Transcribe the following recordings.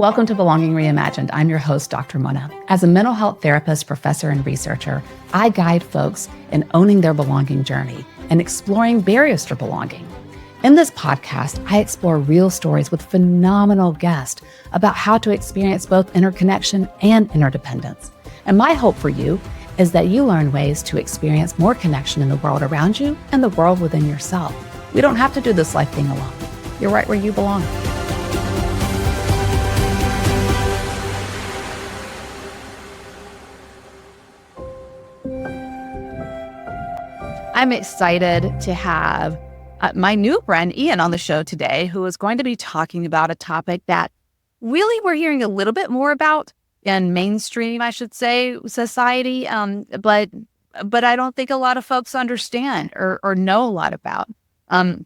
Welcome to Belonging Reimagined. I'm your host, Dr. Mona. As a mental health therapist, professor, and researcher, I guide folks in owning their belonging journey and exploring barriers to belonging. In this podcast, I explore real stories with phenomenal guests about how to experience both interconnection and interdependence. And my hope for you is that you learn ways to experience more connection in the world around you and the world within yourself. We don't have to do this life thing alone. You're right where you belong. I'm excited to have my new friend, Ian, on the show today, who is going to be talking about a topic that really we're hearing a little bit more about in mainstream, I should say, society, but I don't think a lot of folks understand or know a lot about. And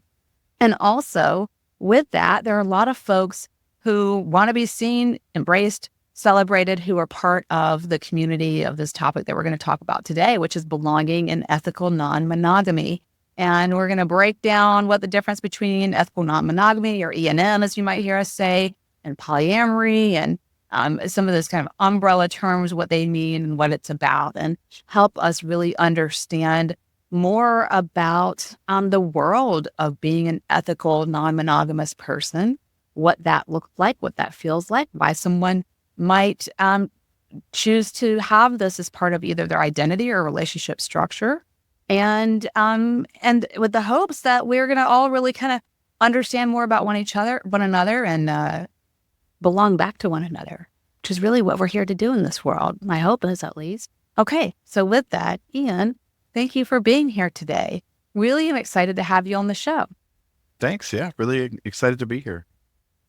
also, with that, there are a lot of folks who want to be seen, embraced, celebrated, who are part of the community of this topic that we're going to talk about today, which is belonging in ethical non-monogamy. And we're going to break down what the difference between ethical non-monogamy, or E&M, as you might hear us say, and polyamory, and some of those kind of umbrella terms, what they mean and what it's about, and help us really understand more about the world of being an ethical non-monogamous person, what that looks like, what that feels like, why someone might choose to have this as part of either their identity or relationship structure. And with the hopes that we're going to all really kind of understand more about one another, and belong back to one another, which is really what we're here to do in this world. My hope is, at least. Okay, so with that, Ian, thank you for being here today. Really am excited to have you on the show. Thanks. Yeah, really excited to be here.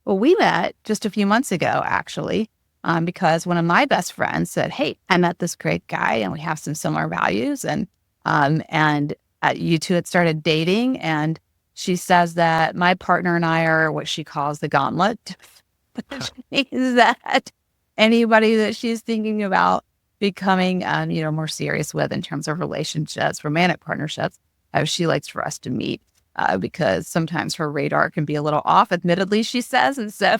Well, we met just a few months ago, actually, because one of my best friends said, "Hey, I met this great guy, and we have some similar values, and you two had started dating." And she says that my partner and I are what she calls the gauntlet, which means that anybody that she's thinking about becoming, more serious with in terms of relationships, romantic partnerships, she likes for us to meet, because sometimes her radar can be a little off, admittedly, she says. And so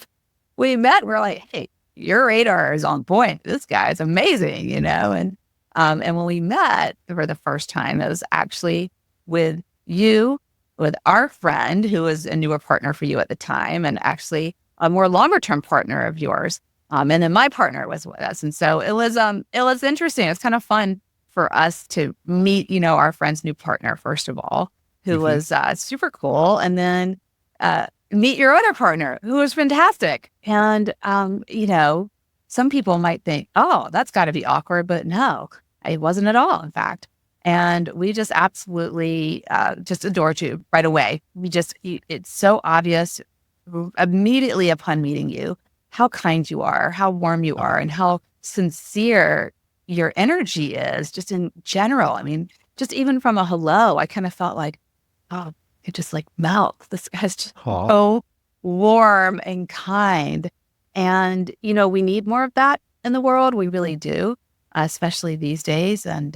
we met, we're like, "Hey, your radar is on point. This guy is amazing," And when we met for the first time, it was actually with you, with our friend who was a newer partner for you at the time, and actually a more longer term partner of yours. And then my partner was with us. And so it was interesting. It's kind of fun for us to meet, our friend's new partner, first of all, who was super cool. And then meet your other partner, who was fantastic. And, some people might think, "Oh, that's got to be awkward," but no, it wasn't at all, in fact. And we just absolutely just adored you right away. It's so obvious immediately upon meeting you, how kind you are, how warm you are, and how sincere your energy is just in general. I mean, just even from a hello, I kind of felt like, oh, it just like melts. This guy's just so warm and kind. And, we need more of that in the world. We really do, especially these days. And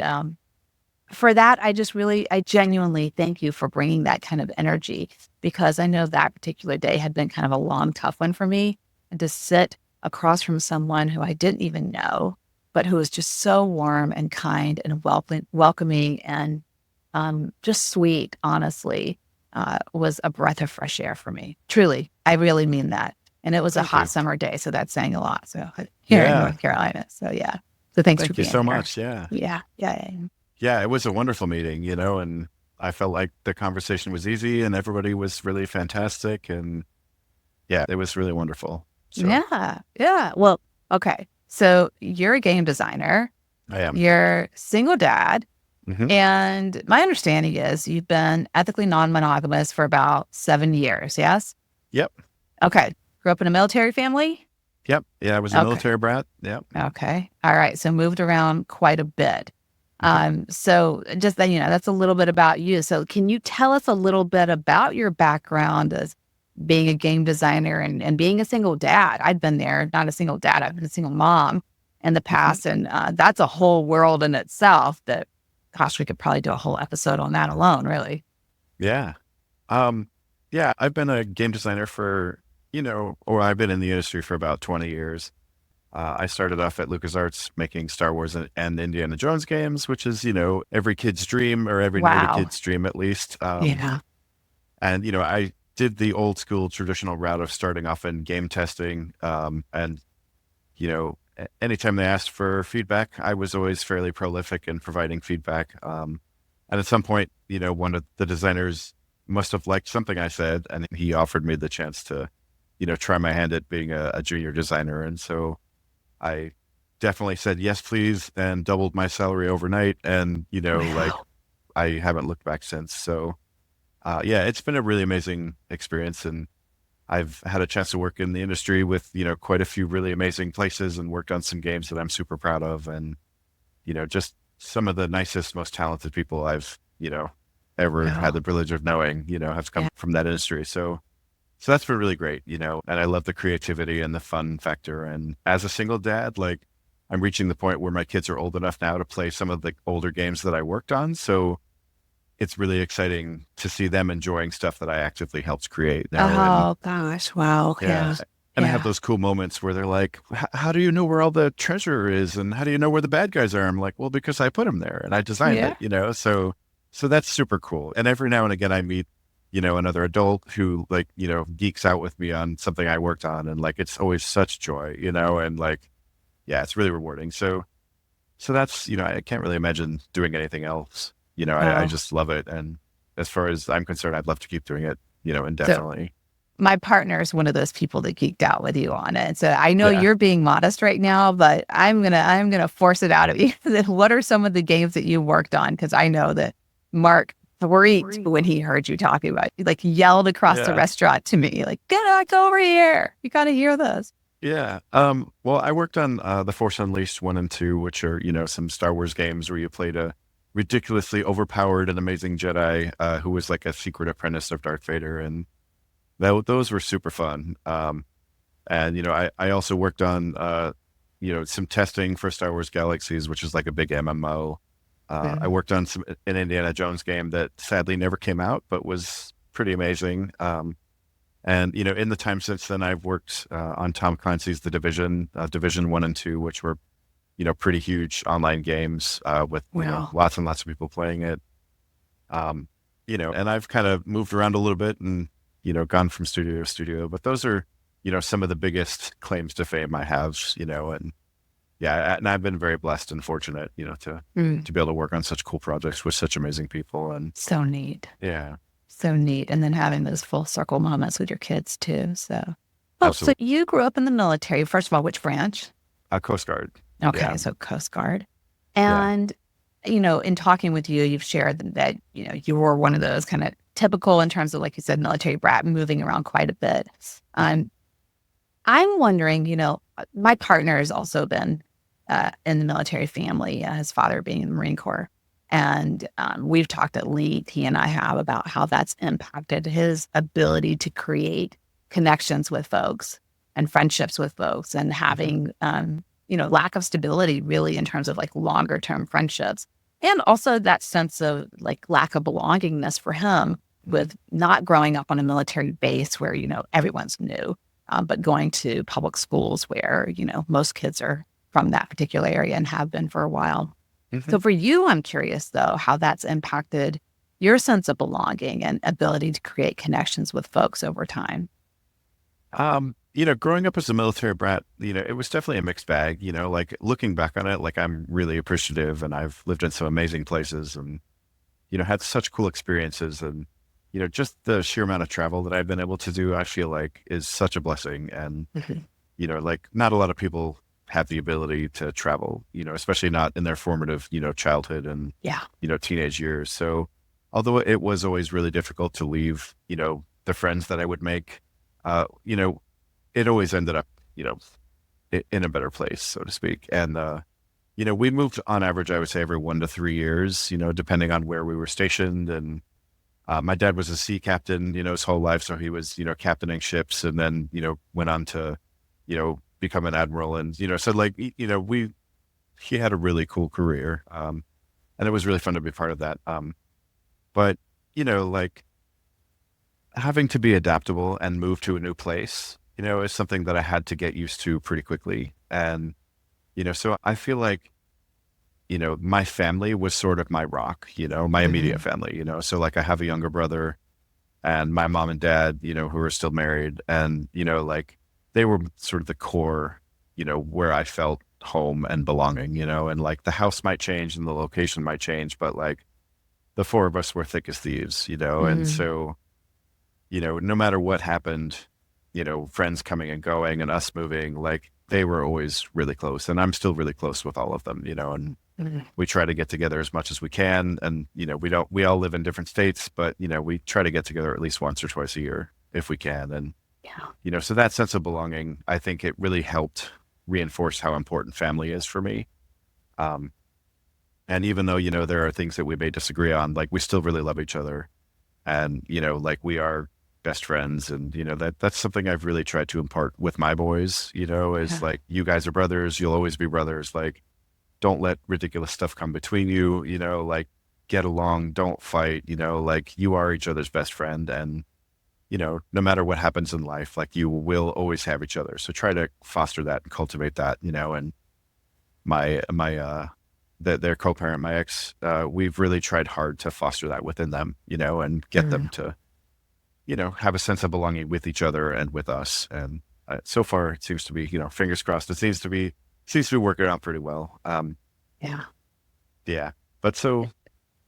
for that, I genuinely thank you for bringing that kind of energy, because I know that particular day had been kind of a long, tough one for me. And to sit across from someone who I didn't even know, but who was just so warm and kind and welcoming and just sweet, honestly, was a breath of fresh air for me. Truly, I really mean that. And it was a hot summer day, so that's saying a lot. So here in North Carolina. So yeah. So thanks for being here. Thank you so much. Yeah. Yeah. Yeah, it was a wonderful meeting, and I felt like the conversation was easy and everybody was really fantastic. And yeah, it was really wonderful. So. Yeah. Well, okay. So you're a game designer. I am. You're single dad. Mm-hmm. And my understanding is you've been ethically non-monogamous for about 7 years, yes? Yep. Okay. Grew up in a military family? Yep. Yeah, I was a military brat. Yep. Okay. All right. So moved around quite a bit. So just that, that's a little bit about you. So can you tell us a little bit about your background as being a game designer and being a single dad? I've been there, not a single dad. I've been a single mom in the past. And that's a whole world in itself that, gosh, we could probably do a whole episode on that alone, really. Yeah. Yeah, I've been a game designer for or I've been in the industry for about 20 years. I started off at LucasArts making Star Wars and Indiana Jones games, which is, every kid's dream or every nerdy Wow. kid's dream at least. Yeah. And, I did the old school traditional route of starting off in game testing. And, anytime they asked for feedback, I was always fairly prolific in providing feedback. And at some point, one of the designers must have liked something I said, and he offered me the chance to, try my hand at being a junior designer. And so I definitely said, yes, please, and doubled my salary overnight. And, Wow. I haven't looked back since. So, yeah, it's been a really amazing experience. And I've had a chance to work in the industry with, quite a few really amazing places and worked on some games that I'm super proud of. And, just some of the nicest, most talented people I've, ever had Wow. the privilege of knowing, have come Yeah. from that industry. So that's been really great, and I love the creativity and the fun factor. And as a single dad, like I'm reaching the point where my kids are old enough now to play some of the older games that I worked on. So it's really exciting to see them enjoying stuff that I actively helped create, and Oh gosh. Wow. yeah. Yeah. And I have Yeah. those cool moments where they're like, how do you know where all the treasure is? And how do you know where the bad guys are? I'm like, well, because I put them there and I designed Yeah. it. So that's super cool. And every now and again, I meet, another adult who like, geeks out with me on something I worked on. And like, it's always such joy, and like, yeah, it's really rewarding. So that's, I can't really imagine doing anything else. I Oh. just love it. And as far as I'm concerned, I'd love to keep doing it, So indefinitely. my partner is one of those people that geeked out with you on it. So I know Yeah. you're being modest right now, but I'm gonna force it out of you. What are some of the games that you worked on? Because I know that Mark freaked when he heard you talking about it. He like yelled across the Yeah. restaurant to me, like, get back over here. You gotta hear this. Yeah. Well, I worked on The Force Unleashed 1 and 2, which are, some Star Wars games where you played a ridiculously overpowered and amazing Jedi who was like a secret apprentice of Darth Vader. And those were super fun. And, I also worked on, some testing for Star Wars Galaxies, which is like a big MMO. I Yeah. worked on an Indiana Jones game that sadly never came out, but was pretty amazing. And, in the time since then, I've worked on Tom Clancy's The Division, Division 1 and 2, which were, pretty huge online games with, Wow. lots and lots of people playing it. And I've kind of moved around a little bit and, gone from studio to studio, but those are, some of the biggest claims to fame I have, and yeah, and I've been very blessed and fortunate, Mm, to be able to work on such cool projects with such amazing people. And so neat. yeah, So neat. And then having those full circle moments with your kids too. So, oh, so absolutely. you grew up in the military. First of all, which branch? Coast Guard. Okay, Yeah. so Coast Guard. Yeah. And, in talking with you, you've shared that, you were one of those kind of typical in terms of, like you said, military brat moving around quite a bit. Um, I'm wondering, my partner has also been in the military family, his father being in the Marine Corps. And we've talked at length, he and I have, about how that's impacted his ability to create connections with folks and friendships with folks and Mhm. having, lack of stability really in terms of like longer term friendships. And also that sense of like lack of belongingness for him Mhm. with not growing up on a military base where, everyone's new, but going to public schools where, most kids are from that particular area and have been for a while. So Mhm. for you, I'm curious though, how that's impacted your sense of belonging and ability to create connections with folks over time. Growing up as a military brat, it was definitely a mixed bag, like looking back on it, like I'm really appreciative and I've lived in some amazing places and, had such cool experiences and, just the sheer amount of travel that I've been able to do, I feel like is such a blessing. And, Mhm. like not a lot of people have the ability to travel, especially not in their formative, childhood and, Yeah. teenage years. So although it was always really difficult to leave, the friends that I would make, it always ended up, in a better place, so to speak. And, we moved on average, I would say every 1 to 3 years, depending on where we were stationed. And my dad was a sea captain, his whole life. So he was, captaining ships and then, went on to, become an admiral. And, so like, he had a really cool career. And it was really fun to be part of that. But, like having to be adaptable and move to a new place, it's something that I had to get used to pretty quickly. And, so I feel like, my family was sort of my rock, my immediate Mhm. family, so like I have a younger brother and my mom and dad, who are still married and, like they were sort of the core, where I felt home and belonging, and like the house might change and the location might change, but like the four of us were thick as thieves, and Mhm. so, no matter what happened, friends coming and going and us moving, like they were always really close. And I'm still really close with all of them, and Mhm. we try to get together as much as we can. And, we all live in different states, but, we try to get together at least once or twice a year if we can. And, Yeah. so that sense of belonging, I think it really helped reinforce how important family is for me. Um, and even though, there are things that we may disagree on, like we still really love each other and like we are best friends and that's something I've really tried to impart with my boys, is Yeah. like you guys are brothers, you'll always be brothers, like don't let ridiculous stuff come between you, like get along, don't fight, like you are each other's best friend and no matter what happens in life, like you will always have each other, so try to foster that and cultivate that, and my their co-parent, my ex, we've really tried hard to foster that within them, and get them Mhm. to have a sense of belonging with each other and with us. And so far, it seems to be, fingers crossed, it seems to be working out pretty well. Yeah. Yeah, but so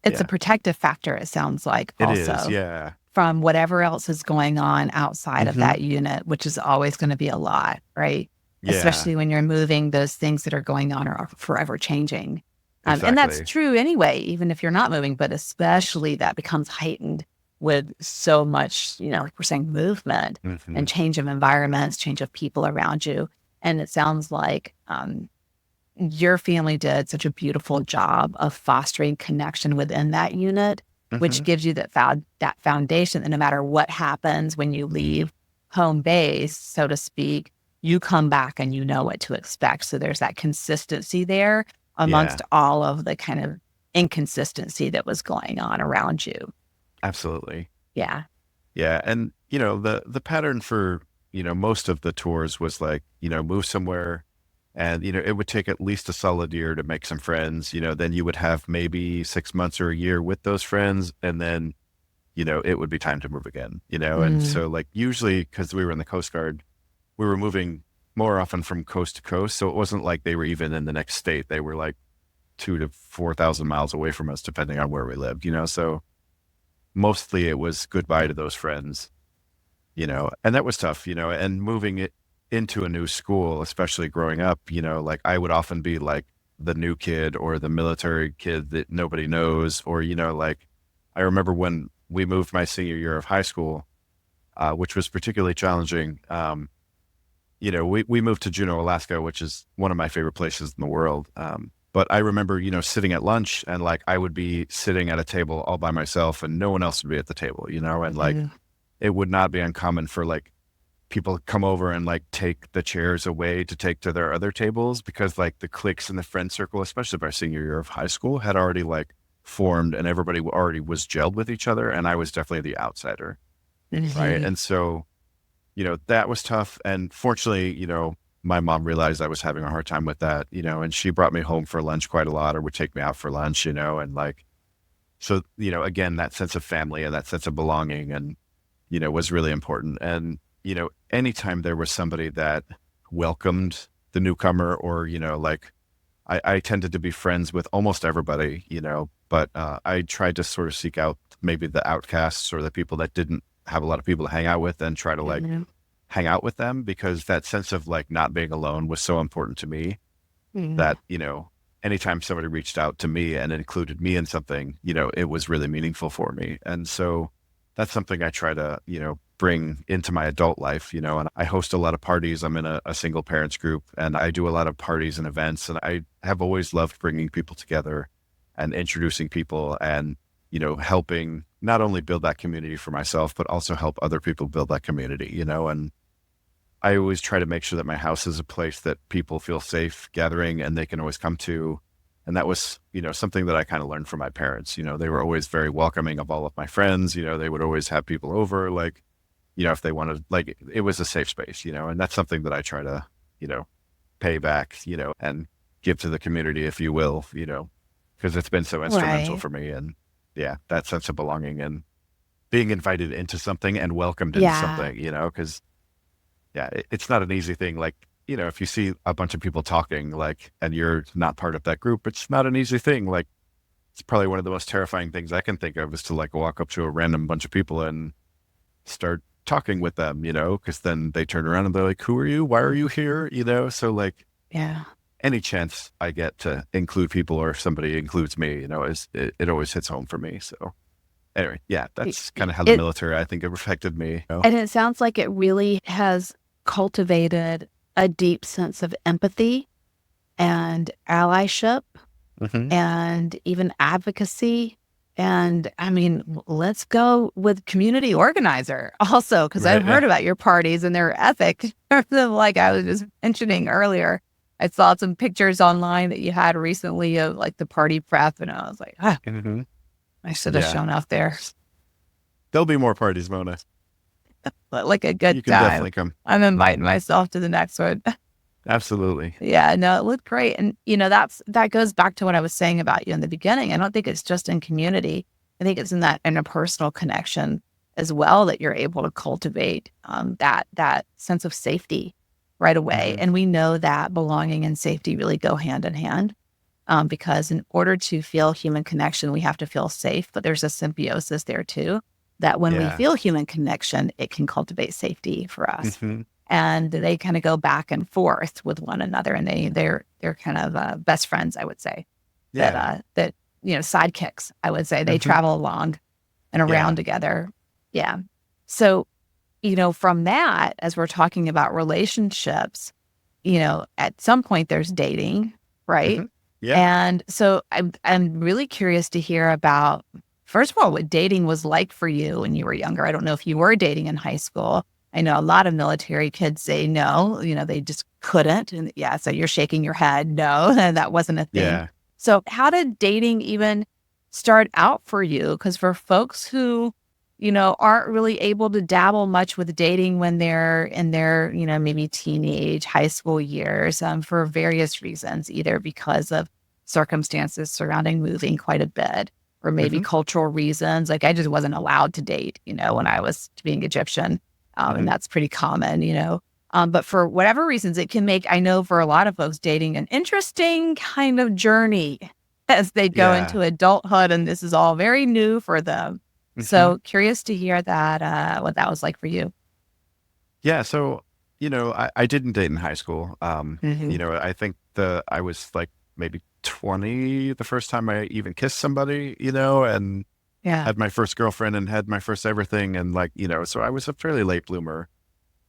It's a yeah, protective factor, it sounds like, it is. also, Yeah. from whatever else is going on outside of Hmm. that unit, which is always going to be a lot, right? Yeah. Especially when you're moving, those things that are going on are forever changing. And that's Exactly. true anyway, even if you're not moving, but especially that becomes heightened with so much, like we're saying, movement Hmm. and change of environments, change of people around you. And it sounds like your family did such a beautiful job of fostering connection within that unit, which Hmm. gives you that foundation that no matter what happens when you leave home base, so to speak, you come back and you know what to expect. So there's that consistency there Yeah. amongst all of the kind of inconsistency that was going on around you. Absolutely. Yeah. Yeah. And the pattern for most of the tours was like move somewhere. And, it would take at least a solid year to make some friends, then you would have maybe 6 months or a year with those friends. And then, it would be time to move again, And Mm, so like usually because we were in the Coast Guard, we were moving more often from coast to coast. So it wasn't like they were even in the next state. They were like 2 to 4,000 miles away from us, depending on where we lived, So mostly it was goodbye to those friends, and that was tough, and moving it into a new school, especially growing up, like I would often be like the new kid or the military kid that nobody knows, or, like I remember when we moved my senior year of high school, which was particularly challenging. We moved to Juneau, Alaska, which is one of my favorite places in the world. But I remember, sitting at lunch and like I would be sitting at a table all by myself and no one else would be at the table, and like mhm, it would not be uncommon for like people come over and like take the chairs away to take to their other tables because like the cliques in the friend circle, especially of our senior year of high school, had already like formed and everybody already was gelled with each other. And I was definitely the outsider. Right. mhm, And so, that was tough. And fortunately, my mom realized I was having a hard time with that, and she brought me home for lunch quite a lot or would take me out for lunch, and like, so, again, that sense of family and that sense of belonging and, was really important. And, anytime there was somebody that welcomed the newcomer or, like I tended to be friends with almost everybody, but I tried to sort of seek out maybe the outcasts or the people that didn't have a lot of people to hang out with and try to like mhm, hang out with them because that sense of like not being alone was so important to me mhm. that, anytime somebody reached out to me and included me in something, it was really meaningful for me. And so that's something I try to, bring into my adult life, and I host a lot of parties. I'm in a single parents group and I do a lot of parties and events. And I have always loved bringing people together and introducing people and, helping not only build that community for myself, but also help other people build that community, and I always try to make sure that my house is a place that people feel safe gathering and they can always come to. And that was, something that I kind of learned from my parents. They were always very welcoming of all of my friends. They would always have people over. Like, if they wanted, like, it was a safe space, and that's something that I try to, pay back, and give to the community, if you will, because it's been so instrumental Right. for me. And yeah, that sense of belonging and being invited into something and welcomed into Yeah. something, because yeah, it's not an easy thing. Like, if you see a bunch of people talking, like, and you're not part of that group, it's not an easy thing. Like, it's probably one of the most terrifying things I can think of is to like walk up to a random bunch of people and start talking with them, because then they turn around and they're like, who are you? Why are you here? So like Yeah. any chance I get to include people or if somebody includes me, it always hits home for me. So anyway, yeah, that's kind of how the It military, I think, it affected me. and it sounds like it really has cultivated a deep sense of empathy and allyship Hmm. and even advocacy. And I mean, let's go with community organizer also, because I've Right. heard Yeah. about your parties and they're epic. Like I was just mentioning earlier, I saw some pictures online that you had recently of like the party prep, and I was like, ah, Hmm. I should have Yeah. shown up there. There'll be more parties, Mona. But like a You good can time. definitely come. I'm inviting myself to the next one. Absolutely. Yeah, no, it looked great. And that goes back to what I was saying about you in the beginning. I don't think it's just in community. I think it's in that interpersonal connection as well that you're able to cultivate that sense of safety right away. Hmm. And we know that belonging and safety really go hand in hand. Because in order to feel human connection, we have to feel safe. But there's a symbiosis there too, that when we Yeah. feel human connection, it can cultivate safety for us. Hmm. And they kind of go back and forth with one another, and they're kind of best friends, I would say. Yeah. That sidekicks, I would say. They Hmm. travel along and Yeah. around together. Yeah. So from that, as we're talking about relationships, at some point there's dating, right? Hmm. Yeah. And so I'm really curious to hear about, first of all, what dating was like for you when you were younger. I don't know if you were dating in high school. I know a lot of military kids say no, they just couldn't. And yeah, so you're shaking your head. No, that wasn't a thing. Yeah. So how did dating even start out for you? Because for folks who aren't really able to dabble much with dating when they're in their, maybe teenage, high school years, for various reasons, either because of circumstances surrounding moving quite a bit, or maybe Hmm. cultural reasons. Like I just wasn't allowed to date, when I was being Egyptian. And Hmm. that's pretty common. But for whatever reasons, it can make, I know for a lot of folks, dating an interesting kind of journey as they go Yeah. into adulthood. And this is all very new for them. Hmm. So curious to hear that, what that was like for you. Yeah. So, I didn't date in high school. Hmm. I think I was like maybe 20 the first time I even kissed somebody, and Yeah, had my first girlfriend and had my first everything. And like, so I was a fairly late bloomer,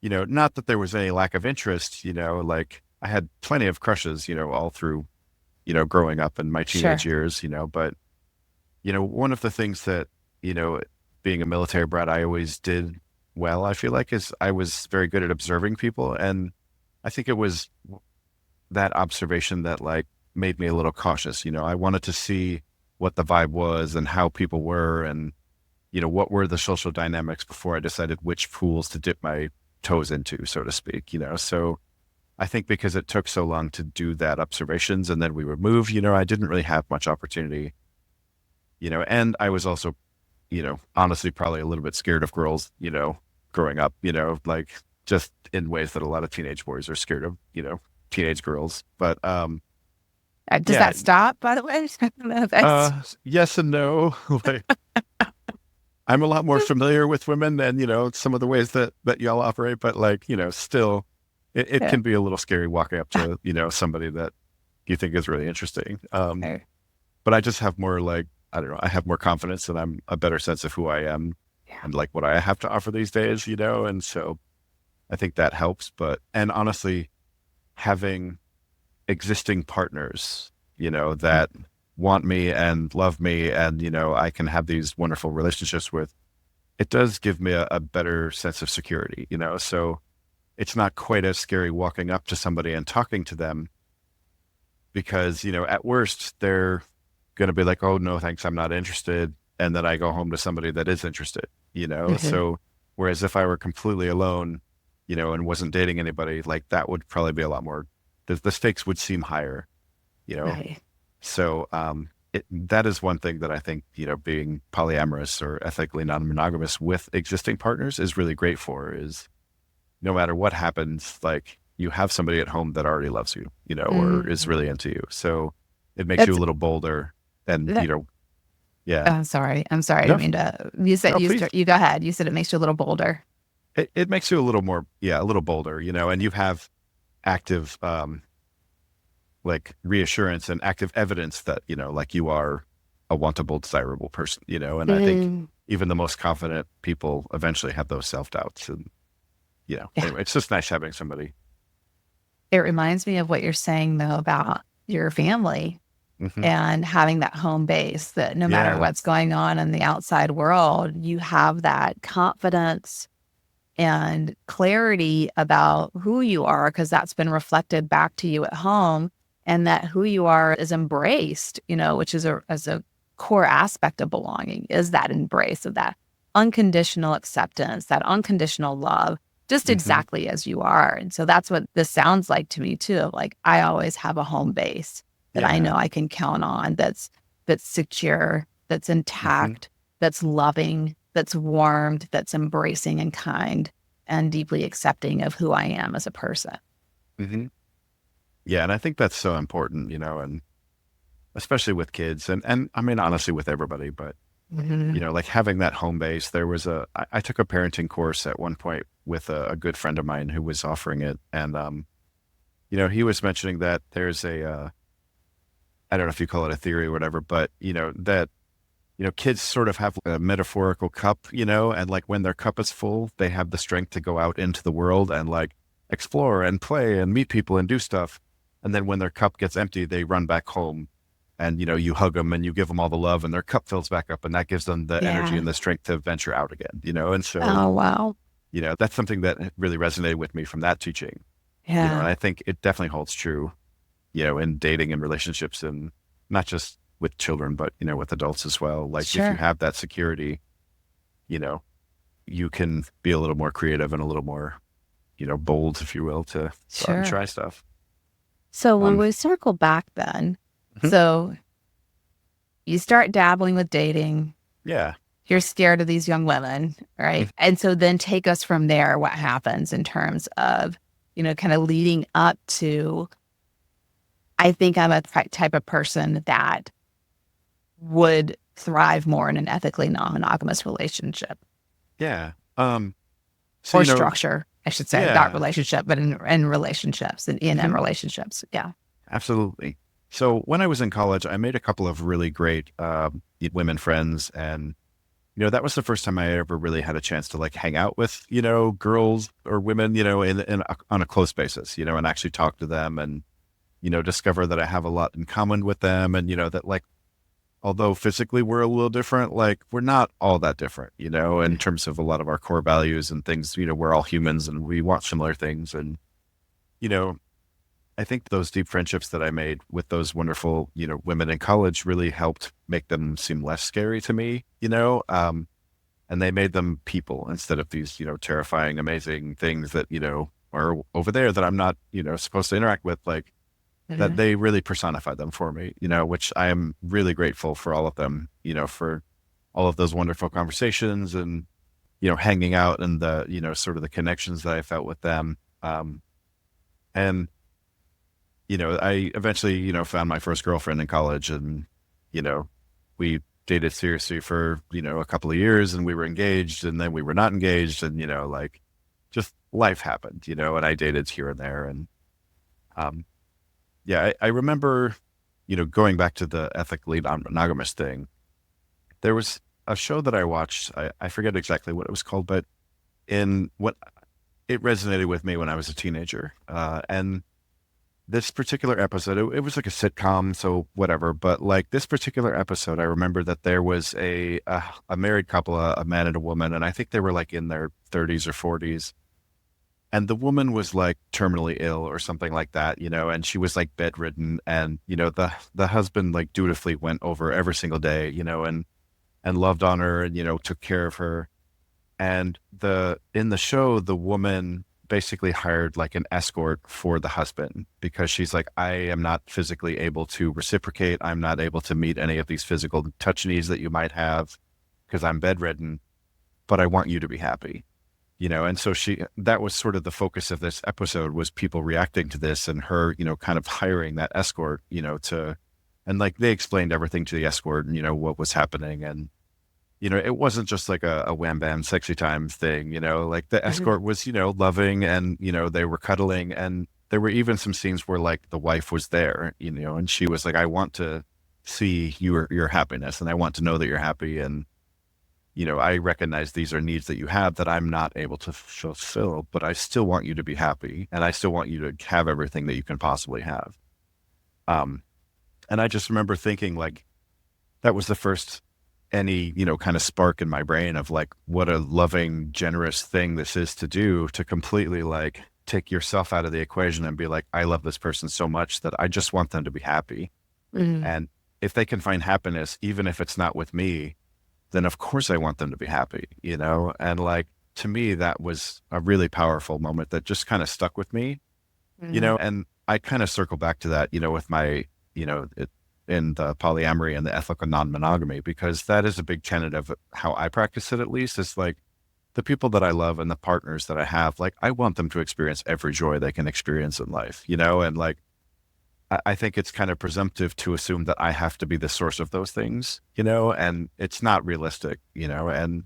not that there was any lack of interest, like I had plenty of crushes, all through, growing up in my teenage sure. years, but, one of the things that, being a military brat, I always did well, I feel like, is I was very good at observing people. And I think it was that observation that like made me a little cautious. I wanted to see what the vibe was and how people were and, what were the social dynamics before I decided which pools to dip my toes into, so to speak, So I think because it took so long to do that observations and then we would move, I didn't really have much opportunity, and I was also, honestly, probably a little bit scared of girls, growing up, like just in ways that a lot of teenage boys are scared of, teenage girls. But Does yeah, that stop, by the way? I don't know if that's yes and no. Like I'm a lot more familiar with women and, some of the ways that y'all operate, but like, still it yeah. can be a little scary walking up to, somebody that you think is really interesting. Okay. But I just have more like, I don't know, I have more confidence and I'm a better sense of who I am Yeah. and like what I have to offer these days, and so I think that helps. But, and honestly, having existing partners, that want me and love me and, I can have these wonderful relationships with, it does give me a better sense of security, so it's not quite as scary walking up to somebody and talking to them because, at worst, they're going to be like, oh, no, thanks, I'm not interested. And then I go home to somebody that is interested, Hmm. so Whereas if I were completely alone, and wasn't dating anybody, like that would probably be a lot more, the stakes would seem higher, you know? Right. So, that is one thing that I think, being polyamorous or ethically non-monogamous with existing partners is really great for, is no matter what happens, like you have somebody at home that already loves you, or is Mm. really into you. So it makes you a That's little bolder and, that. yeah. I'm sorry. I'm sorry. I No, didn't mean to. You said no, please. you go ahead. You said it makes you a little bolder. It makes you a little more, yeah, a little bolder, and you have active, like reassurance and active evidence that, like you are a wantable, desirable person, and I think Mm. even the most confident people eventually have those self-doubts. And, Yeah. anyway, it's just nice having somebody. It reminds me of what you're saying though about your family Hmm. and having that home base that no matter Yeah. what's going on in the outside world, you have that confidence and clarity about who you are because that's been reflected back to you at home, and that who you are is embraced, which is a core aspect of belonging, is that embrace of that unconditional acceptance, that unconditional love, just Hmm. exactly as you are. And so that's what this sounds like to me too. Like I always have a home base that I Yeah. know I can count on, that's secure, that's Hmm. intact, that's loving, that's warmed, that's embracing and kind and deeply accepting of who I am as a person. Hmm. Yeah. And I think that's so important, and especially with kids and I mean, honestly, with everybody, but, Mhm. like having that home base, I took a parenting course at one point with a good friend of mine who was offering it. And, he was mentioning that there's I don't know if you call it a theory or whatever, but, that, kids sort of have a metaphorical cup, and like when their cup is full, they have the strength to go out into the world and like explore and play and meet people and do stuff. And then when their cup gets empty, they run back home and, you hug them and you give them all the love and their cup fills back up and that gives them the energy Yeah. and the strength to venture out again, And so, Oh, wow. that's something that really resonated with me from that teaching, and Yeah. I think it definitely holds true, in dating and relationships and not just with children, but, with adults as well. Like if you Sure. have that security, you know, you can be a little more creative and a little more, bold, if you will, to go out and Sure. try stuff. So when Um, we circle back then, mhm. so you start dabbling with dating, Yeah. you're scared of these young women, right? Mhm. And so then take us from there. What happens in terms of, kind of leading up to, I think I'm a type of person that would thrive more in an ethically non-monogamous relationship Yeah. So, or structure, I should say, not yeah. relationship, but in relationships and E&M Mhm. relationships. Yeah. Absolutely. So when I was in college, I made a couple of really great women friends, and that was the first time I ever really had a chance to like hang out with girls or women, on a close basis, and actually talk to them and discover that I have a lot in common with them, and that like although physically we're a little different, like we're not all that different, in terms of a lot of our core values and things. We're all humans and we want similar things, and you know I think those deep friendships that I made with those wonderful, women in college really helped make them seem less scary to me, and they made them people instead of these, terrifying, amazing things that, are over there that I'm not, supposed to interact with, like that Mhm. they really personified them for me, which I am really grateful for all of them, for all of those wonderful conversations and, hanging out and the, sort of the connections that I felt with them. And I eventually, found my first girlfriend in college and, you know, we dated seriously for, a couple of years and we were engaged and then we were not engaged and, like just life happened, and I dated here and there. And, um, yeah, I remember, going back to the ethically non-monogamous thing, there was a show that I watched. I forget exactly what it was called, but in what it resonated with me when I was a teenager. And this particular episode, it was like a sitcom, so whatever. But like this particular episode, I remember that there was a married couple, a man and a woman, and I think they were like in their 30s or 40s. And the woman was like terminally ill or something like that, and she was like bedridden. And the husband like dutifully went over every single day, and loved on her and took care of her. And in the show, the woman basically hired like an escort for the husband because she's like, I am not physically able to reciprocate. I'm not able to meet any of these physical touch needs that you might have because I'm bedridden, but I want you to be happy, And so that was sort of the focus of this episode, was people reacting to this and her, kind of hiring that escort, and like they explained everything to the escort and, what was happening. And it wasn't just like a wham bam sexy time thing, like the escort was, loving and, they were cuddling. And there were even some scenes where like the wife was there, and she was like, I want to see your happiness and I want to know that you're happy. And, I recognize these are needs that you have that I'm not able to fulfill, but I still want you to be happy and I still want you to have everything that you can possibly have. And I just remember thinking like, that was the first any, kind of spark in my brain of like, what a loving, generous thing this is to do, to completely like take yourself out of the equation and be like, I love this person so much that I just want them to be happy. Mm-hmm. And if they can find happiness, even if it's not with me, then of course I want them to be happy, And like, to me, that was a really powerful moment that just kind of stuck with me, and I kind of circle back to that, with my, in the polyamory and the ethical non-monogamy, because that is a big tenet of how I practice it, at least. Is like the people that I love and the partners that I have, like I want them to experience every joy they can experience in life, and like, I think it's kind of presumptive to assume that I have to be the source of those things, and it's not realistic, and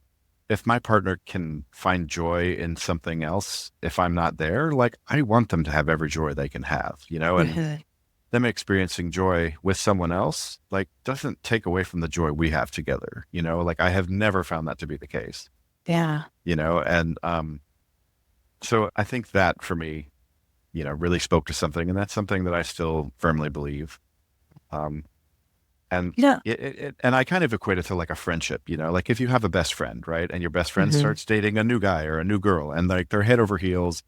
if my partner can find joy in something else, if I'm not there, like I want them to have every joy they can have, and them experiencing joy with someone else, like doesn't take away from the joy we have together, like I have never found that to be the case. Yeah. And so I think that for me, really spoke to something, and that's something that I still firmly believe. And Yeah. and I kind of equate it to like a friendship, like if you have a best friend, right? And your best friend starts dating a new guy or a new girl, and like they're head over heels,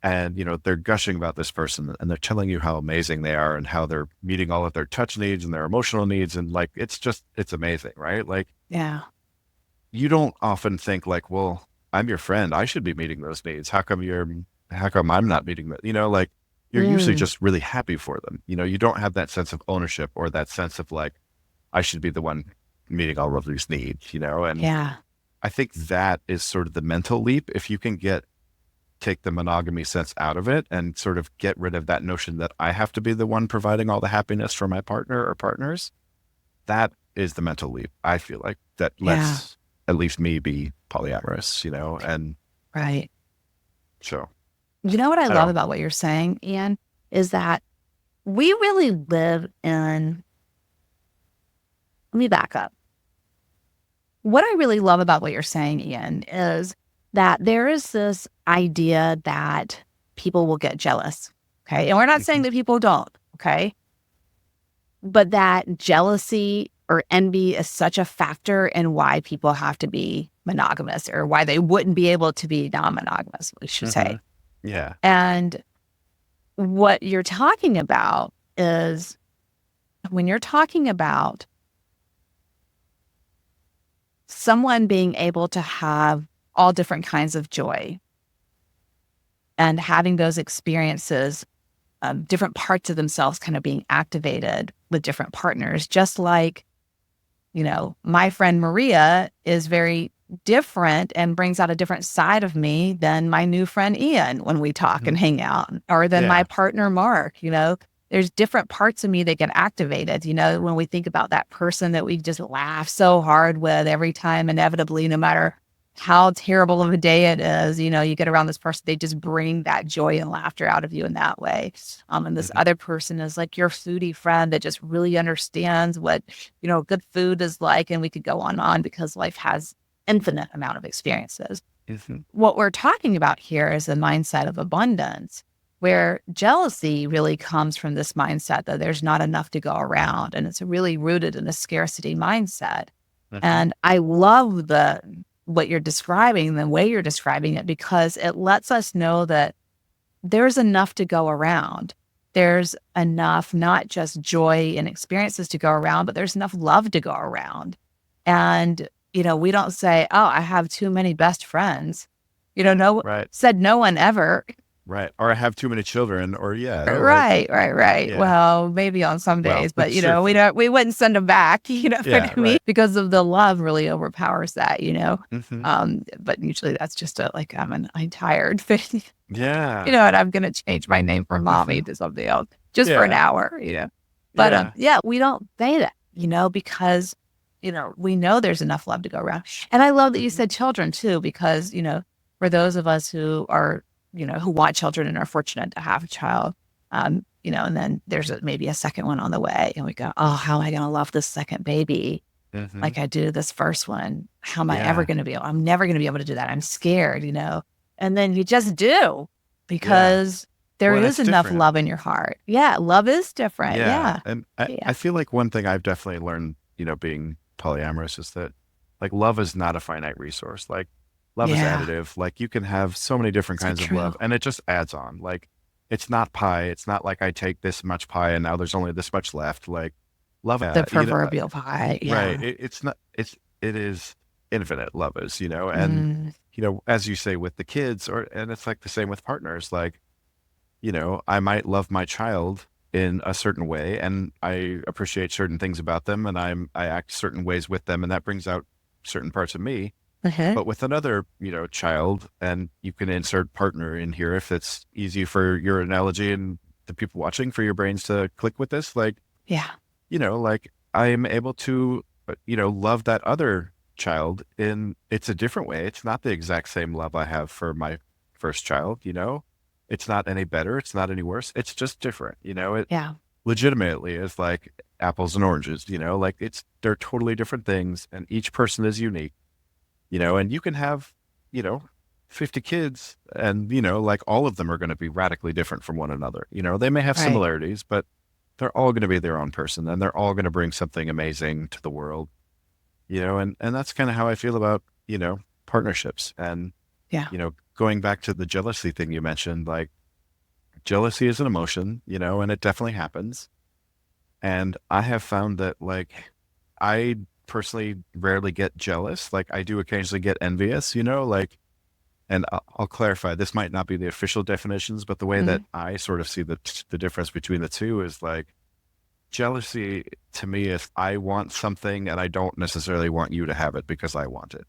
and they're gushing about this person, and they're telling you how amazing they are and how they're meeting all of their touch needs and their emotional needs, and like it's amazing, right? Like, Yeah. you don't often think like, well, I'm your friend, I should be meeting those needs. How come I'm not meeting that? Like you're usually just really happy for them. You don't have that sense of ownership or that sense of like, I should be the one meeting all of these needs, and Yeah. I think that is sort of the mental leap. If you can take the monogamy sense out of it and sort of get rid of that notion that I have to be the one providing all the happiness for my partner or partners, that is the mental leap. I feel like that lets at least me be polyamorous, and Right. so. What I I love don't, about what you're saying, Ian, is that we really live in, let me back up. What I really love about what you're saying, Ian, is that there is this idea that people will get jealous. Okay. And we're not saying that people don't. Okay. But that jealousy or envy is such a factor in why people have to be monogamous, or why they wouldn't be able to be non-monogamous, we should say. Yeah. And what you're talking about is, when you're talking about someone being able to have all different kinds of joy and having those experiences, different parts of themselves kind of being activated with different partners, just like, my friend Maria is very different and brings out a different side of me than my new friend Ian when we talk and hang out, or than my partner Mark. There's different parts of me that get activated, when we think about that person that we just laugh so hard with every time, inevitably, no matter how terrible of a day it is, you get around this person, they just bring that joy and laughter out of you in that way. And this other person is like your foodie friend that just really understands what, good food is like. And we could go on because life has infinite amount of experiences. What we're talking about here is a mindset of abundance, where jealousy really comes from this mindset that there's not enough to go around. And it's really rooted in a scarcity mindset. And I love what you're describing, the way you're describing it, because it lets us know that there's enough to go around. There's enough, not just joy and experiences to go around, but there's enough love to go around. And we don't say, oh, I have too many best friends. No, Right. said no one ever. Right. Or I have too many children, or Right. yeah. Well, maybe on some Well, days, but certainly. we wouldn't send them back, what Yeah. I mean? Right. Because of the love really overpowers that. Hmm. But usually that's just like, I'm tired thing, Yeah. and I'm going to change my name from mommy to something else just for an Yeah. hour. But Yeah. yeah, we don't say that, because, we know there's enough love to go around. And I love that you Hmm. said children too, because, for those of us who are, who want children and are fortunate to have a child, and then there's maybe a second one on the way and we go, oh, how am I going to love this second baby Hmm. like I do this first one? How am I ever Yeah. going to be? I'm never going to be able to do that. I'm scared. And then you just do Yeah. because there Well, and is it's enough different. love in your heart. Yeah, love is different. Yeah. Yeah. And I, Yeah. I feel like one thing I've definitely learned, being polyamorous is that like love is not a finite resource. Like love is Yeah. additive. Like you can have so many different So kinds of true. love and it just adds on. Like it's not pie. It's not like I take this much pie and now there's only this much left. Like love, The proverbial pie. right. Yeah. It is infinite love is. And, Mm, as you say with the kids and it's like the same with partners, like, I might love my child in a certain way and I appreciate certain things about them and I act certain ways with them and that brings out certain parts of me. uh-huh. But with another, child, and you can insert partner in here if it's easy for your analogy and the people watching for your brains to click with this, like, Yeah. like I'm able to, love that other child in it's a different way. It's not the exact same love I have for my first child. It's not any better. It's not any worse. It's just different. It Yeah. legitimately is like apples and oranges. Like they're totally different things and each person is unique. And you can have, you know, 50 kids and, like all of them are going to be radically different from one another. They may have Right. similarities, but they're all going to be their own person and they're all going to bring something amazing to the world. And that's kind of how I feel about, partnerships and, Yeah. going back to the jealousy thing you mentioned, like jealousy is an emotion, and it definitely happens. And I have found that like I personally rarely get jealous. Like I do occasionally get envious, like, and I'll clarify, this might not be the official definitions, but the way that Mhm. I sort of see the difference between the two is like jealousy to me is I want something and I don't necessarily want you to have it because I want it.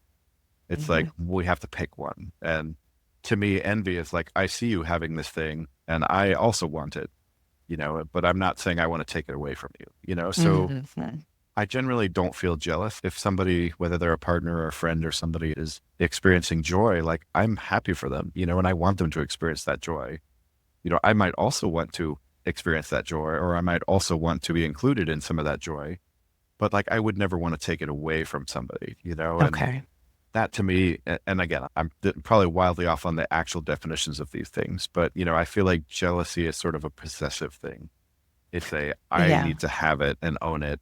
It's like Mhm. we have to pick one. And to me, envy is like I see you having this thing and I also want it, but I'm not saying I want to take it away from you. So Mhm. I generally don't feel jealous if somebody, whether they're a partner or a friend or somebody is experiencing joy, like I'm happy for them, and I want them to experience that joy. I might also want to experience that joy, or I might also want to be included in some of that joy, but like I would never want to take it away from somebody, and Okay. that to me, and again, I'm probably wildly off on the actual definitions of these things, but I feel like jealousy is sort of a possessive thing. It's I Yeah. need to have it and own it,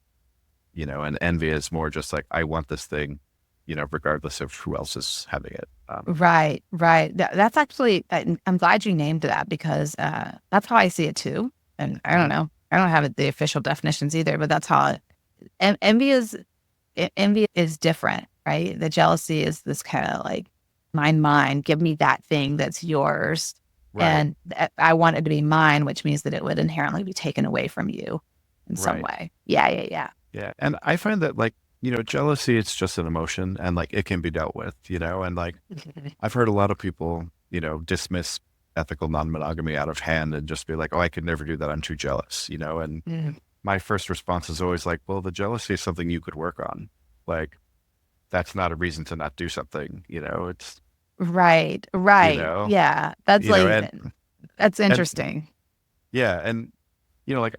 and envy is more just like, I want this thing, regardless of who else is having it. Right. Right. That's actually, I'm glad you named that because that's how I see it too. And I don't Mhm. know. I don't have the official definitions either, but that's how envy is different, right? The jealousy is this kind of like mine, give me that thing that's yours. Right, And I want it to be mine, which means that it would inherently be taken away from you in some right. way. Yeah. Yeah. And I find that like, jealousy, it's just an emotion and like it can be dealt with, and like I've heard a lot of people, dismiss ethical non-monogamy out of hand and just be like, oh, I could never do that. I'm too jealous, and Mhm. my first response is always like, well, the jealousy is something you could work on. Like, that's not a reason to not do something, it's, Right. you Right. know, Yeah. That's you know, like, and, that's and interesting. yeah. And, like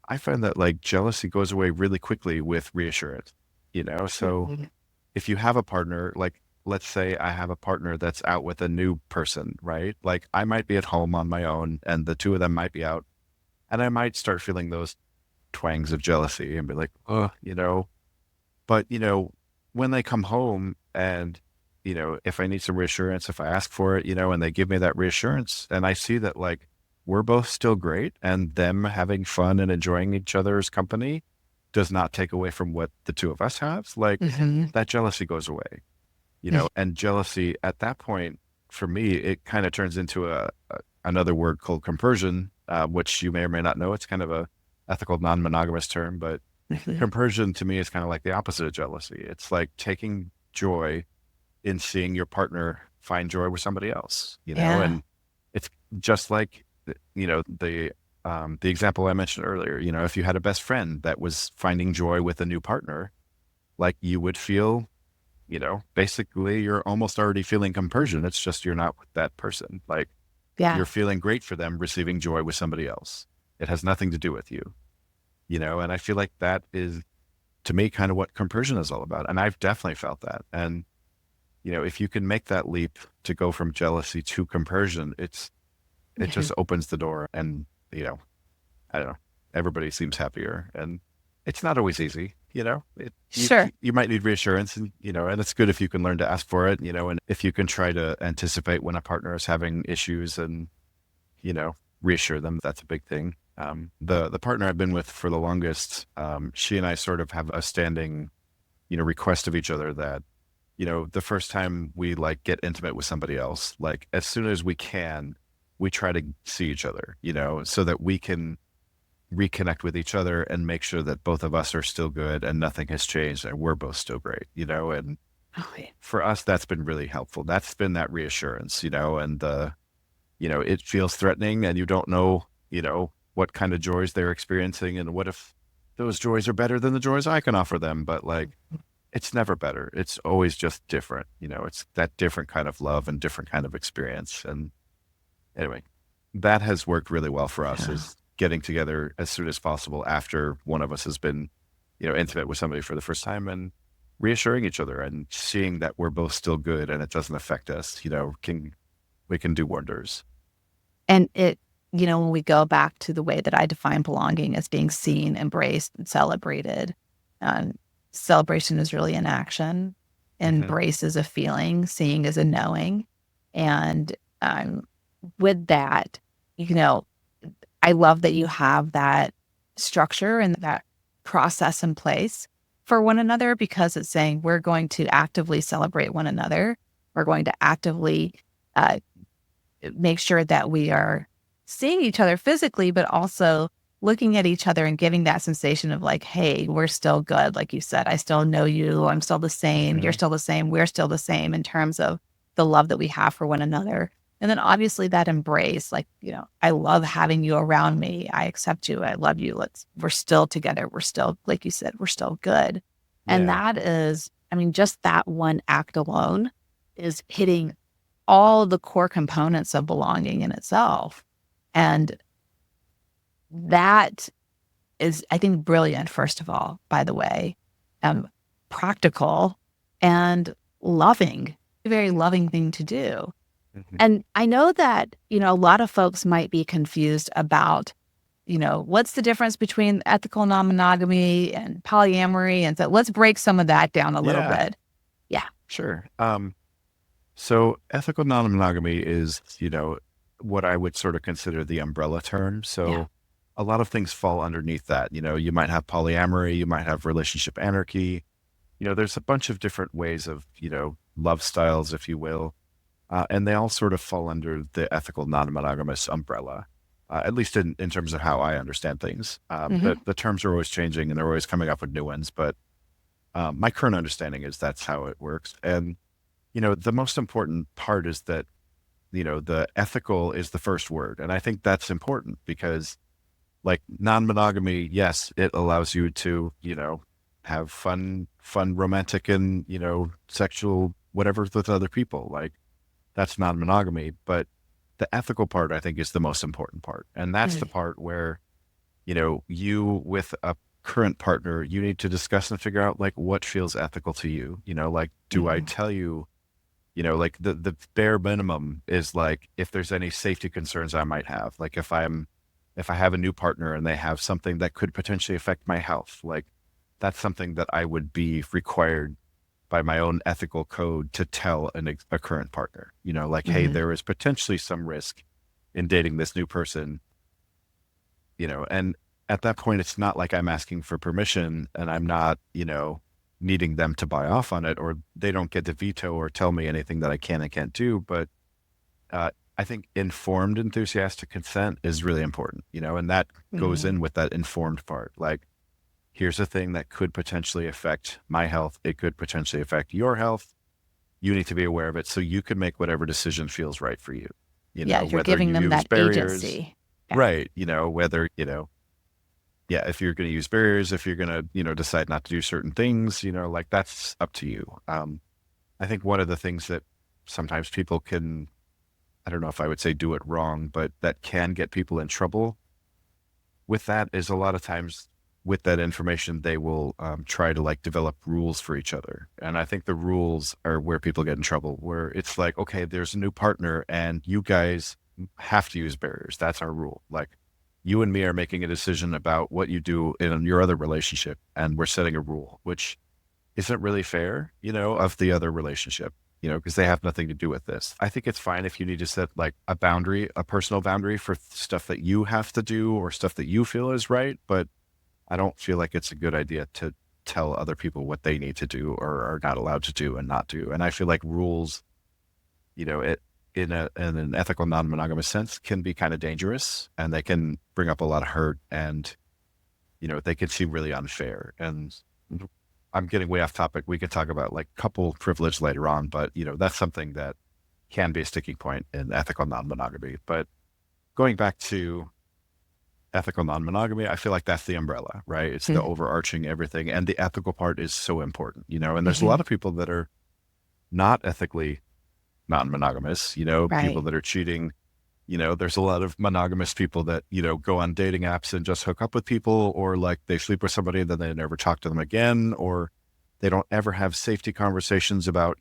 I find that like jealousy goes away really quickly with reassurance. So Mhm. if you have a partner, like let's say I have a partner that's out with a new person, right? Like I might be at home on my own and the two of them might be out and I might start feeling those twangs of jealousy and be like, oh, but when they come home and if I need some reassurance, if I ask for it, and they give me that reassurance and I see that like we're both still great and them having fun and enjoying each other's company, does not take away from what the two of us have, like Hmm. that jealousy goes away, and jealousy at that point, for me, it kind of turns into another word called compersion, which you may or may not know. It's kind of a ethical non-monogamous term, but compersion to me is kind of like the opposite of jealousy. It's like taking joy in seeing your partner find joy with somebody else, Yeah. and it's just like, the example I mentioned earlier, if you had a best friend that was finding joy with a new partner, like you would feel, basically you're almost already feeling compersion. It's just you're not with that person. Like Yeah. you're feeling great for them receiving joy with somebody else. It has nothing to do with you, and I feel like that is to me kind of what compersion is all about. And I've definitely felt that. And, if you can make that leap to go from jealousy to compersion, it just opens the door and, I don't know, everybody seems happier, and it's not always easy, Sure. you might need reassurance, and, and it's good if you can learn to ask for it, and if you can try to anticipate when a partner is having issues and, reassure them. That's a big thing. The partner I've been with for the longest, she and I sort of have a standing, request of each other that, the first time we like get intimate with somebody else, like as soon as we can, we try to see each other, so that we can reconnect with each other and make sure that both of us are still good and nothing has changed and we're both still great, and Oh, yeah. for us, that's been really helpful. That's been that reassurance, and it feels threatening and you don't know, what kind of joys they're experiencing and what if those joys are better than the joys I can offer them. But like, it's never better. It's always just different. It's that different kind of love and different kind of experience. And anyway, that has worked really well for us, Yeah. is getting together as soon as possible after one of us has been, intimate with somebody for the first time, and reassuring each other and seeing that we're both still good and it doesn't affect us, we can do wonders. And when we go back to the way that I define belonging as being seen, embraced, and celebrated, um, celebration is really an action, Hmm. embrace is a feeling, seeing is a knowing. And with that, you know, I love that you have that structure and that process in place for one another, because it's saying we're going to actively celebrate one another. We're going to actively uh, make sure that we are seeing each other physically, but also looking at each other and giving that sensation of like, hey, we're still good. Like you said, I still know you. I'm still the same. You're Hmm. still the same. We're still the same in terms of the love that we have for one another. And then obviously that embrace, like, I love having you around me. I accept you. I love you. We're still together. We're still, like you said, we're still good. And Yeah. that is, I mean, just that one act alone is hitting all the core components of belonging in itself. And that is, I think, brilliant, first of all, by the way, um, practical and loving, a very loving thing to do. Hmm. And I know that, a lot of folks might be confused about, what's the difference between ethical non-monogamy and polyamory? And so let's break some of that down a little Yeah, bit. Yeah. sure. So ethical non-monogamy is, what I would sort of consider the umbrella term. Yeah. So a lot of things fall underneath that. You might have polyamory, you might have relationship anarchy. There's a bunch of different ways of, love styles, if you will. And they all sort of fall under the ethical non-monogamous umbrella, at least in terms of how I understand things. Hmm. The terms are always changing and they're always coming up with new ones. But my current understanding is that's how it works. And, the most important part is that, the ethical is the first word. And I think that's important because, like, non-monogamy, yes, it allows you to, have fun, romantic and, sexual whatever with other people. Like, that's non-monogamy. But the ethical part, I think, is the most important part. And that's the part where, you with a current partner, you need to discuss and figure out like what feels ethical to you. Like, do I Hmm. tell you, like the bare minimum is like if there's any safety concerns I might have, like if I have a new partner and they have something that could potentially affect my health, like that's something that I would be required by my own ethical code to tell a current partner, like, hey, Hmm. there is potentially some risk in dating this new person, and at that point, it's not like I'm asking for permission and I'm not, needing them to buy off on it, or they don't get to veto or tell me anything that I can and can't do. But I think informed, enthusiastic consent is really important, and that goes in with that informed part. Like, here's a thing that could potentially affect my health. It could potentially affect your health. You need to be aware of it so you can make whatever decision feels right for you. Yeah, you're Whether giving you them use that barriers, agency. Yeah. right? Whether, yeah, if you're going to use barriers, if you're going to, decide not to do certain things, like that's up to you. I think one of the things that sometimes people can, I don't know if I would say do it wrong, but that can get people in trouble with that is a lot of times with that information, they will try to like develop rules for each other. And I think the rules are where people get in trouble, where it's like, okay, there's a new partner and you guys have to use barriers. That's our rule. Like, you and me are making a decision about what you do in your other relationship, and we're setting a rule, which isn't really fair, of the other relationship, because they have nothing to do with this. I think it's fine if you need to set like a boundary, a personal boundary for stuff that you have to do or stuff that you feel is right. But I don't feel like it's a good idea to tell other people what they need to do or are not allowed to do and not do. And I feel like rules, in an ethical non-monogamous sense can be kind of dangerous, and they can bring up a lot of hurt, and, they can seem really unfair. And I'm getting way off topic. We could talk about like couple privilege later on, but that's something that can be a sticking point in ethical non-monogamy. But going back to ethical non-monogamy, I feel like that's the umbrella, right? It's the overarching everything. And the ethical part is so important, and there's a lot of people that are not ethically non-monogamous, Right. people that are cheating. There's a lot of monogamous people that, go on dating apps and just hook up with people, or like they sleep with somebody and then they never talk to them again, or they don't ever have safety conversations about,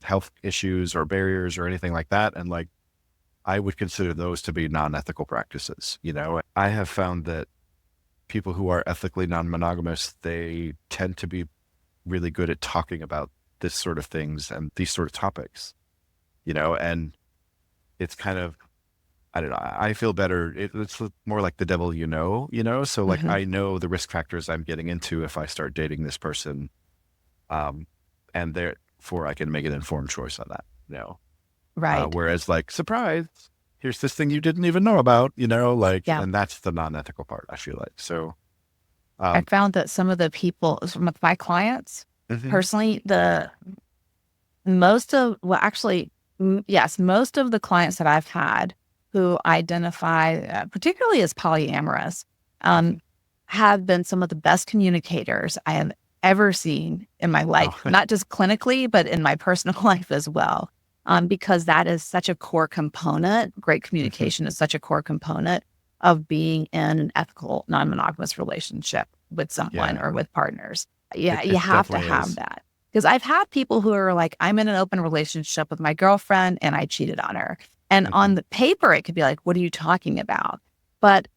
health issues or barriers or anything like that. And like, I would consider those to be non-ethical practices. I have found that people who are ethically non-monogamous, they tend to be really good at talking about this sort of things and these sort of topics, and it's kind of, I don't know, I feel better. It's more like the devil, so like, I know the risk factors I'm getting into if I start dating this person. And therefore I can make an informed choice on that, Right. whereas like, surprise, here's this thing you didn't even know about, like, Yeah. and that's the non-ethical part, I feel like. So, I found that some of the people, some of my clients, personally, most of the clients that I've had who identify, particularly as polyamorous, have been some of the best communicators I have ever seen in my life, not just clinically, but in my personal life as well. Because that is such a core component. Great communication is such a core component of being in an ethical, non-monogamous relationship with someone or with partners. Yeah, you have to have that. Because I've had people who are like, I'm in an open relationship with my girlfriend and I cheated on her. And on the paper, it could be like, what are you talking about? But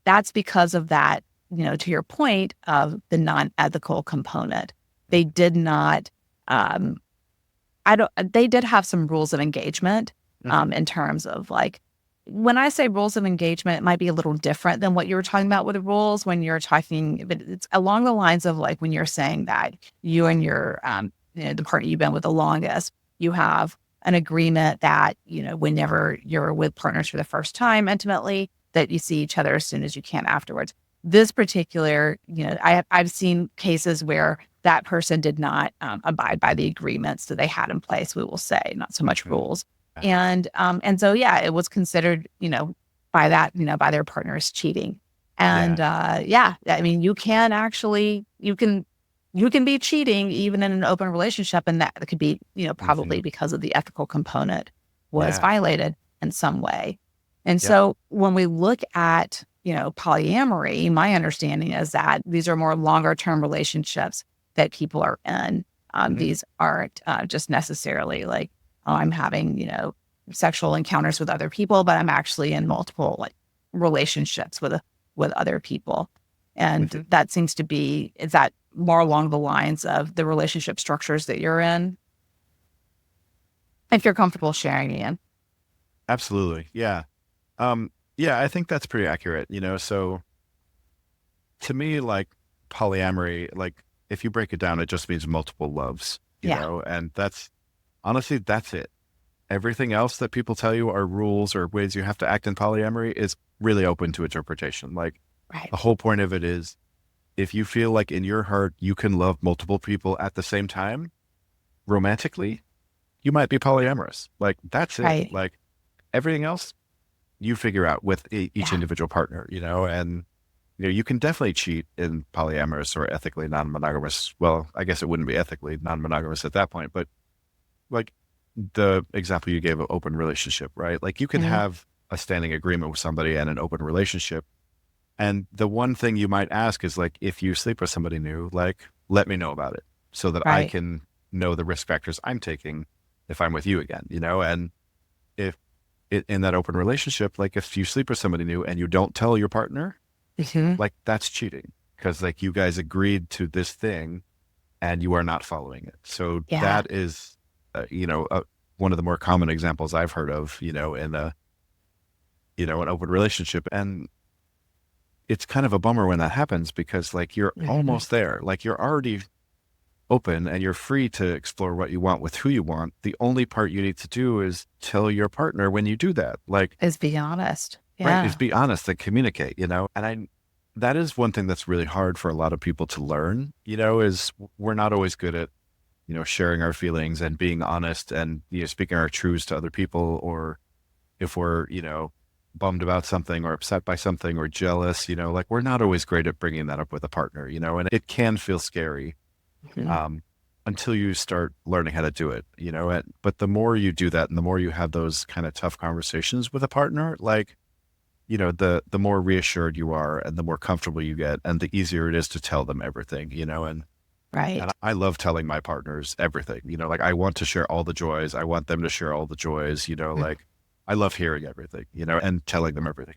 that's because of that, to your point of the non-ethical component. They did not, they did have some rules of engagement in terms of like, when I say rules of engagement, it might be a little different than what you were talking about with the rules when you're talking, but it's along the lines of like when you're saying that you and your, the partner you've been with the longest, you have an agreement that, whenever you're with partners for the first time intimately, that you see each other as soon as you can afterwards. This particular, I've seen cases where that person did not abide by the agreements that they had in place, we will say, not so much rules. And so, yeah, it was considered, by that, by their partners cheating. And I mean, you can be cheating even in an open relationship, and that could be, probably because of the ethical component was violated in some way. And so when we look at, polyamory, my understanding is that these are more longer term relationships that people are in. These aren't just necessarily like, oh, I'm having, sexual encounters with other people, but I'm actually in multiple like relationships with other people. And that seems to be, is that more along the lines of the relationship structures that you're in? If you're comfortable sharing, Ian. Absolutely. Yeah. I think that's pretty accurate, so to me, like polyamory, like if you break it down, it just means multiple loves, you know, and honestly, that's it. Everything else that people tell you are rules or ways you have to act in polyamory is really open to interpretation. Like Right. the whole point of it is if you feel like in your heart you can love multiple people at the same time romantically, you might be polyamorous. Like that's it. Right. Like everything else you figure out with each Yeah. individual partner, you know, and you know, you can definitely cheat in polyamorous or ethically non-monogamous. Well, I guess it wouldn't be ethically non-monogamous at that point, but like the example you gave of open relationship, right? Like you can Mhm. have a standing agreement with somebody and an open relationship. And the one thing you might ask is like, if you sleep with somebody new, like, let me know about it so that I Right. can know the risk factors I'm taking if I'm with you again, you know? And if in that open relationship, like if you sleep with somebody new and you don't tell your partner, Mhm. like that's cheating because like you guys agreed to this thing and you are not following it. So Yeah. that is, you know, one of the more common examples I've heard of, you know, in a, you know, an open relationship. And it's kind of a bummer when that happens because like you're Mhm. almost there, like you're already open and you're free to explore what you want with who you want. The only part you need to do is tell your partner when you do that. Like, Is be honest. right, is Yeah. be honest and communicate, you know? And that is one thing that's really hard for a lot of people to learn, you know, is we're not always good at, you know, sharing our feelings and being honest and, you know, speaking our truths to other people, or if we're, you know, bummed about something or upset by something or jealous, you know, like we're not always great at bringing that up with a partner, you know, and it can feel scary Mhm. um, until you start learning how to do it, you know, but the more you do that and the more you have those kind of tough conversations with a partner, like, you know, the more reassured you are and the more comfortable you get and the easier it is to tell them everything, you know, and Right. I love telling my partners everything, you know, like I want to share all the joys. I want them to share all the joys, you know, Mhm. like I love hearing everything, you know, and telling them everything.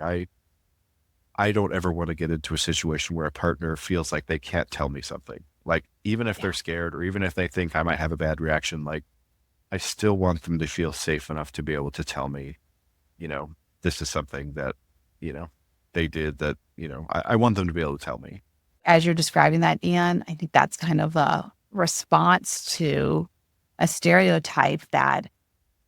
I don't ever want to get into a situation where a partner feels like they can't tell me something. Like even if they're Yeah. scared or even if they think I might have a bad reaction, like I still want them to feel safe enough to be able to tell me, you know, this is something that, you know, they did that, you know, I want them to be able to tell me. As you're describing that, Ian, I think that's kind of a response to a stereotype that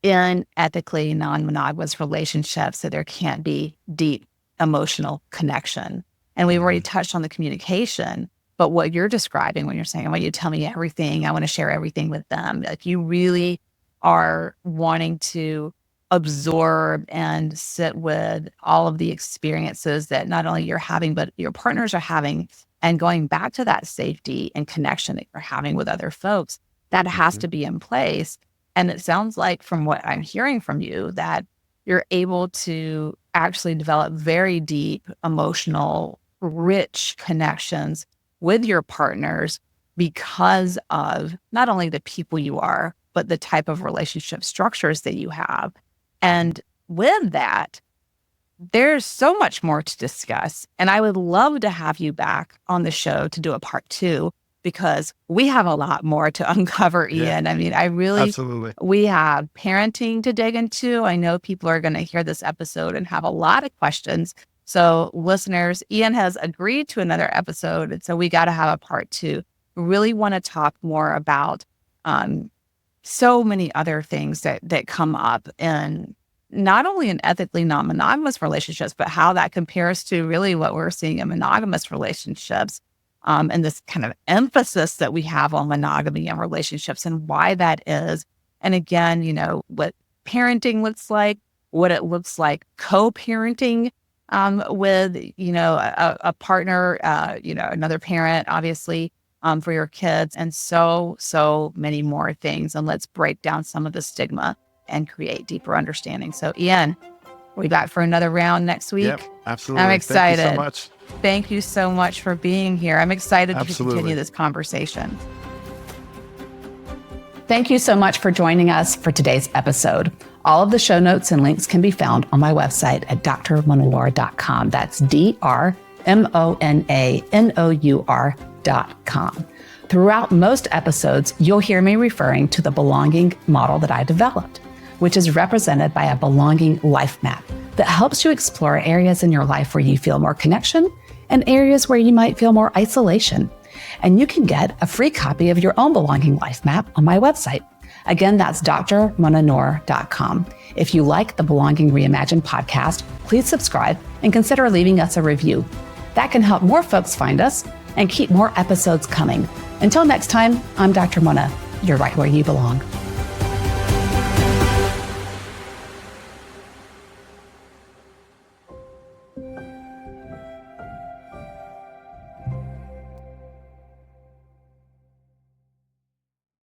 in ethically non-monogamous relationships that there can't be deep emotional connection. And we've already Hmm. touched on the communication, but what you're describing when you're saying, I want you to tell me everything, I want to share everything with them. Like you really are wanting to absorb and sit with all of the experiences that not only you're having, but your partners are having. And going back to that safety and connection that you're having with other folks, that has Hmm. to be in place. And it sounds like from what I'm hearing from you that you're able to actually develop very deep, emotional, rich connections with your partners because of not only the people you are, but the type of relationship structures that you have. And with that, there's so much more to discuss. And I would love to have you back on the show to do a part two because we have a lot more to uncover, Yeah, Ian. I mean, absolutely. we have parenting to dig into. I know people are going to hear this episode and have a lot of questions. So, listeners, Ian has agreed to another episode. And so we got to have a part two. We really want to talk more about um, so many other things that come up in not only in ethically non-monogamous relationships, but how that compares to really what we're seeing in monogamous relationships, and this kind of emphasis that we have on monogamy and relationships and why that is. And again, you know, what parenting looks like, what it looks like co-parenting with, you know, a partner, you know, another parent, obviously, for your kids, and so many more things. And let's break down some of the stigma and create deeper understanding. So, Ian, we back for another round next Yep, week. I'm absolutely. Thank you so excited. much. Thank you so much for being here. I'm excited to continue Absolutely. this conversation. Thank you so much for joining us for today's episode. All of the show notes and links can be found on my website at drmonanour.com. That's drmonanour.com. Throughout most episodes, you'll hear me referring to the belonging model that I developed, which is represented by a belonging life map that helps you explore areas in your life where you feel more connection and areas where you might feel more isolation. And you can get a free copy of your own Belonging Life Map on my website. Again, that's drmonanoor.com. If you like the Belonging Reimagined podcast, please subscribe and consider leaving us a review. That can help more folks find us and keep more episodes coming. Until next time, I'm Dr. Mona. You're right where you belong.